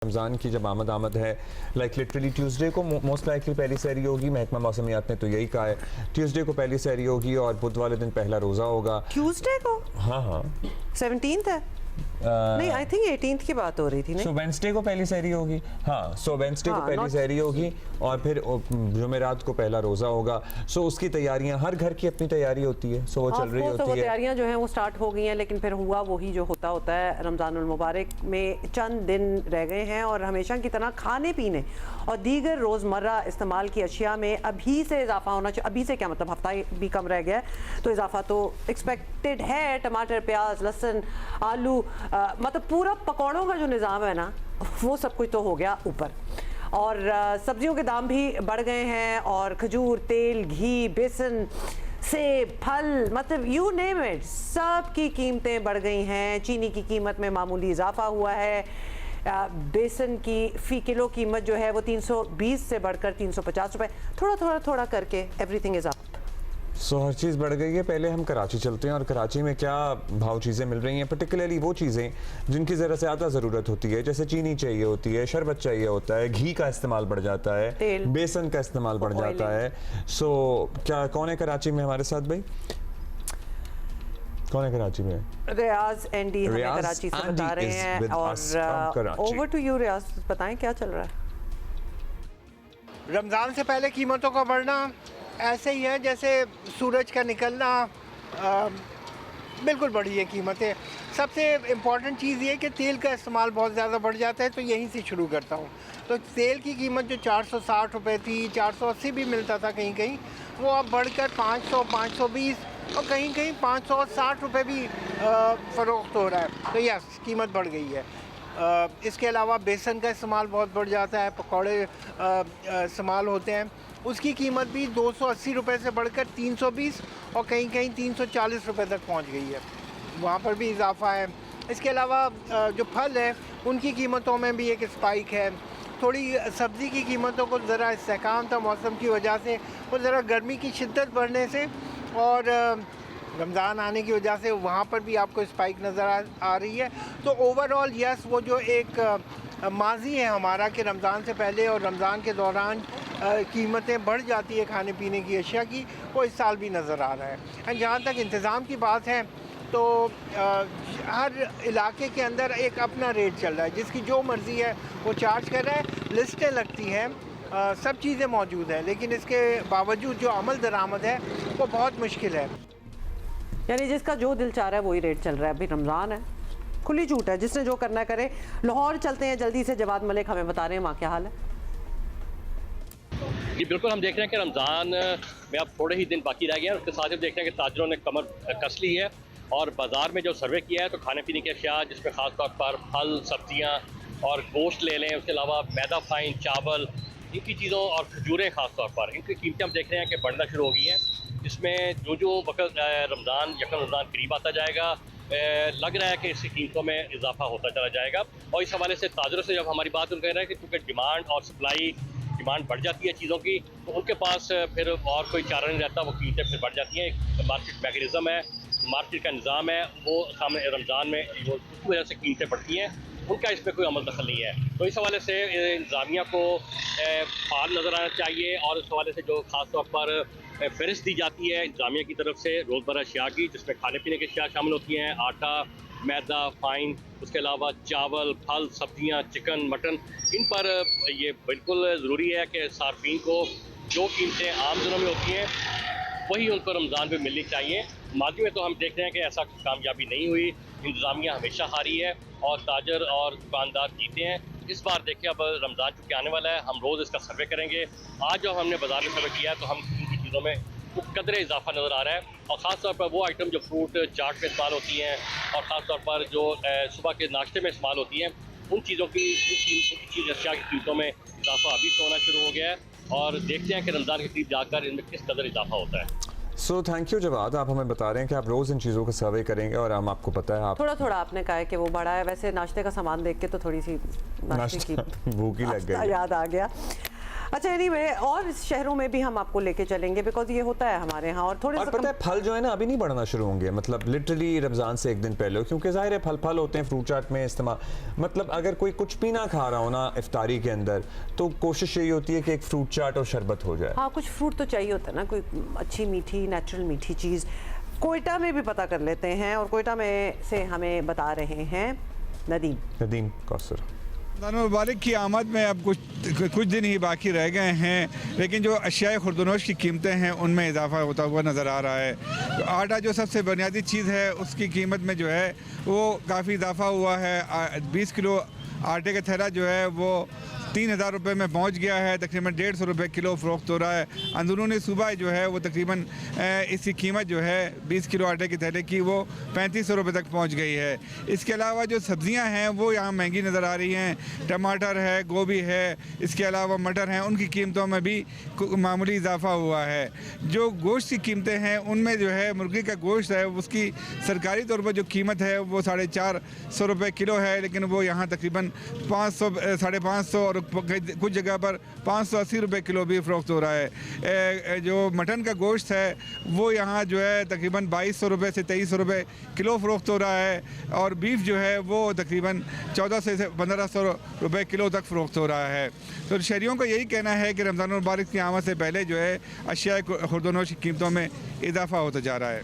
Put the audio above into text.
रमज़ान की जब आमद है, लाइक लिटरली ट्यूसडे को मोस्ट लाइकली पहली सहरी होगी। महकमा मौसमियात ने तो यही कहा है, ट्यूसडे को पहली सहरी होगी और बुध वाले दिन पहला रोज़ा होगा। ट्यूसडे को? हाँ हाँ 17th है। नहीं, आई थिंक 18th की बात हो रही थी। नहीं, सो वेंसडे को पहली सहरी होगी। हाँ, सो वेंसडे को पहली सहरी होगी और फिर जुमेरात को पहला रोज़ा होगा। सो उसकी तैयारियां, हर घर की अपनी तैयारी होती है, सो वो चल रही होती है। तैयारियां जो हैं वो स्टार्ट हो गई हैं, लेकिन फिर हुआ वही जो होता है। रमज़ानुल मुबारक में चंद दिन रह गए हैं और हमेशा की तरह खाने पीने और दीगर रोज़मर्रा इस्तेमाल की अशिया में अभी से इजाफा होना चाहिए। अभी से क्या मतलब, हफ्ता भी कम रह गया है तो इजाफा तो एक्सपेक्टेड है। टमाटर, प्याज, लहसुन, आलू, मतलब पूरा पकौड़ों का जो निज़ाम है ना, वो सब कुछ तो हो गया ऊपर। और सब्जियों के दाम भी बढ़ गए हैं और खजूर, तेल, घी, बेसन, सेब, फल, मतलब यू नेम इट, सब की कीमतें बढ़ गई हैं। चीनी की कीमत में मामूली इजाफा हुआ है। बेसन की फ़ी किलो कीमत जो है वो 320 से बढ़कर 350 रुपये, थोड़ा करके एवरीथिंग इज़ अप। सो हर चीज़ बढ़ गई है। पहले हम कराची चलते हैं और कराची में क्या भाव चीज़ें मिल रही हैं, पर्टिकुलरली वो चीज़ें जिनकी ज़रा ज़्यादा ज़रूरत होती है, जैसे चीनी चाहिए होती है, शरबत चाहिए होता है, घी का इस्तेमाल बढ़ जाता है, बेसन का इस्तेमाल बढ़ जाता है। सो क्या कौन है कराची में हमारे साथ भाई? कौन है कराची में? रियाज एंडी हमें कराची से बता रहे हैं। और ओवर टू यू रियाज, बताएं क्या चल रहा है। रमज़ान से पहले कीमतों का बढ़ना ऐसे ही है जैसे सूरज का निकलना, बिल्कुल बढ़ी है कीमतें। सबसे इम्पॉर्टेंट चीज़ ये कि तेल का इस्तेमाल बहुत ज़्यादा बढ़ जाता है, तो यहीं से शुरू करता हूँ। तो तेल की कीमत जो 460 रुपये थी, 480 भी मिलता था कहीं कहीं, वो अब बढ़कर 500, 520 और कहीं कहीं 560 रुपये भी फ़रोख्त हो रहा है। तो यस, कीमत बढ़ गई है। इसके अलावा बेसन का इस्तेमाल बहुत बढ़ जाता है, पकौड़े इस्तेमाल होते हैं, उसकी कीमत भी 280 रुपये से बढ़कर 320 और कहीं कहीं 340 रुपये तक पहुंच गई है। वहाँ पर भी इजाफा है। इसके अलावा जो फल है उनकी कीमतों में भी एक स्पाइक है। थोड़ी सब्ज़ी की कीमतों को ज़रा इस्तेहकाम था मौसम की वजह से, वो ज़रा गर्मी की शिद्दत बढ़ने से और रमज़ान आने की वजह से वहाँ पर भी आपको स्पाइक नज़र आ रही है। तो ओवरऑल यस, वो जो एक माजी है हमारा कि रमज़ान से पहले और रमज़ान के दौरान कीमतें बढ़ जाती है खाने पीने की अशिया की, वो इस साल भी नज़र आ रहा है। एंड जहाँ तक इंतज़ाम की बात है तो हर इलाके के अंदर एक अपना रेट चल रहा है, जिसकी जो मर्ज़ी है वो चार्ज कर रहा है। लिस्टें लगती हैं, सब चीज़ें मौजूद हैं, लेकिन इसके बावजूद जो अमल दरामद है वो बहुत मुश्किल है। यानी जिसका जो दिल चाह रहा है वही रेट चल रहा है। अभी रमज़ान है, खुली छूट है, जिसने जो करना करे। लाहौर चलते हैं जल्दी से, जवाद मलिक हमें बता रहे हैं वहाँ क्या हाल है। जी बिल्कुल, हम देख रहे हैं कि रमज़ान में अब थोड़े ही दिन बाकी रह गए हैं। उसके साथ ही देख रहे हैं कि ताजरों ने कमर कस ली है और बाज़ार में जो सर्वे किया है तो खाने पीने की अशिया, जिसमें ख़ास तौर पर फल, सब्जियां और गोश्त ले लें, उसके अलावा मैदा फाइन, चावल, इनकी चीज़ों और खजूरें ख़ास तौर पर, इनकी कीमतें हम देख रहे हैं कि बढ़ना शुरू हो गई हैं। इसमें जो वक्त रमज़ान करीब आता जाएगा, लग रहा है कि इसकी कीमतों में इजाफा होता चला जाएगा। और इस हवाले से ताजरों से जब हमारी बात उन कह रहे हैं कि क्योंकि डिमांड और सप्लाई, डिमांड बढ़ जाती है चीज़ों की, तो उनके पास फिर और कोई चारा नहीं रहता, वो कीमतें फिर बढ़ जाती हैं। मार्केट मैकेनिज़्म है, मार्केट का निज़ाम है, वो सामने रमज़ान में वो उसकी वजह से कीमतें बढ़ती हैं, उनका इसमें कोई अमल दखल नहीं है। तो इस हवाले से इंतज़ामिया को फाल नज़र आना चाहिए और इस हवाले से जो ख़ास तौर पर फ़हरिस्त दी जाती है इंतज़ामिया की तरफ से रोज़मर्रा अशिया की, जिसमें खाने पीने की अशिया शामिल होती हैं, आटा, मैदा, फाइन, उसके अलावा चावल, फल, सब्जियां, चिकन, मटन, इन पर ये बिल्कुल ज़रूरी है कि सार्फिन को जो कीमतें आम दिनों में होती हैं वही उनको रमज़ान में मिलनी चाहिए। माजी में तो हम देख रहे हैं कि ऐसा कामयाबी नहीं हुई, इंतज़ामिया हमेशा हारी है और ताजर और दुकानदार जीते हैं। इस बार देखिए, अब रमज़ान चूँकि आने वाला है, हम रोज़ इसका सर्वे करेंगे। आज जब हमने बाज़ार में सर्वे किया तो हम इनकी चीज़ों में कुछ कदर इजाफा नज़र आ रहा है और ख़ास तौर पर वो आइटम जो फ्रूट चाट में इस्तेमाल होती हैं और ख़ास तौर पर जो सुबह के नाश्ते में इस्तेमाल होती हैं, उन चीज़ों की चीज़ अशिया की कीमतों में इजाफा अभी से होना शुरू हो गया है और देखते हैं कि रमज़ान के करीब जाकर इनमें किस कदर इजाफा होता है। सो थैंक यू जवाद, आप हमें बता रहे हैं कि आप रोज़ इन चीज़ों का सर्वे करेंगे और हम आपको पता है आप थोड़ा आपने कहा है कि वो बड़ा है। वैसे नाश्ते का सामान देख के तो थोड़ी सी नाश्ते की भूख ही लग गई, याद आ गया। अच्छा एनीवे और शहरों में भी हम आपको लेके चलेंगे बिकॉज ये होता है हमारे यहाँ और थोड़े और पता है फल जो है ना अभी नहीं बढ़ना शुरू होंगे, मतलब लिटरली रमज़ान से एक दिन पहले, क्योंकि जाहिर है फल होते हैं फ्रूट चाट में इस्तेमाल, मतलब अगर कोई कुछ भी ना खा रहा हो ना इफ्तारी के अंदर तो कोशिश यही होती है कि एक फ्रूट चाट और शरबत हो जाए। हाँ कुछ फ्रूट तो चाहिए होता है ना, कोई अच्छी मीठी नेचुरल मीठी चीज़। कोयटा में भी पता कर लेते हैं और कोयटा में से हमें बता रहे हैं नदीम कौसर। रमज़ान मुबारक की आमद में अब कुछ दिन ही बाकी रह गए हैं, लेकिन जो अशियाए खुर्दनोश की कीमतें हैं उनमें इजाफा होता हुआ नज़र आ रहा है। तो आटा जो सबसे बुनियादी चीज़ है उसकी कीमत में जो है वो काफ़ी इजाफा हुआ है। 20 किलो आटे का थैला जो है वो 3000 रुपये में पहुंच गया है, तकरीबन 150 रुपये किलो फ़रोख्त हो रहा है। अंदरूनी सूबा जो है वो तकरीबन इसकी कीमत जो है 20 किलो आटे के थैले की वो 3500 रुपये तक पहुंच गई है। इसके अलावा जो सब्ज़ियां हैं वो यहाँ महंगी नज़र आ रही हैं। टमाटर है, गोभी है, इसके अलावा मटर हैं, उनकी कीमतों में भी मामूली इजाफा हुआ है। जो गोश्त की कीमतें हैं उनमें जो है मुर्गी का गोश्त है उसकी सरकारी तौर पर जो कीमत है वो 450 रुपये किलो है, लेकिन वो यहाँ तकरीबन 500 550 और कुछ जगह पर 580 रुपये किलो भी फ़रोख्त हो रहा है। जो मटन का गोश्त है वो यहाँ जो है तकरीबन 2200 रुपये से 2300 रुपये किलो फ़रोख्त हो रहा है, और बीफ जो है वो तकरीबन 1400 से 1500 रुपये किलो तक फ़रोख्त हो रहा है। तो शहरियों का यही कहना है कि रमज़ान मुबारक की आमद से पहले जो है अशिया खुर्दनोश की कीमतों में इजाफा होता जा रहा है।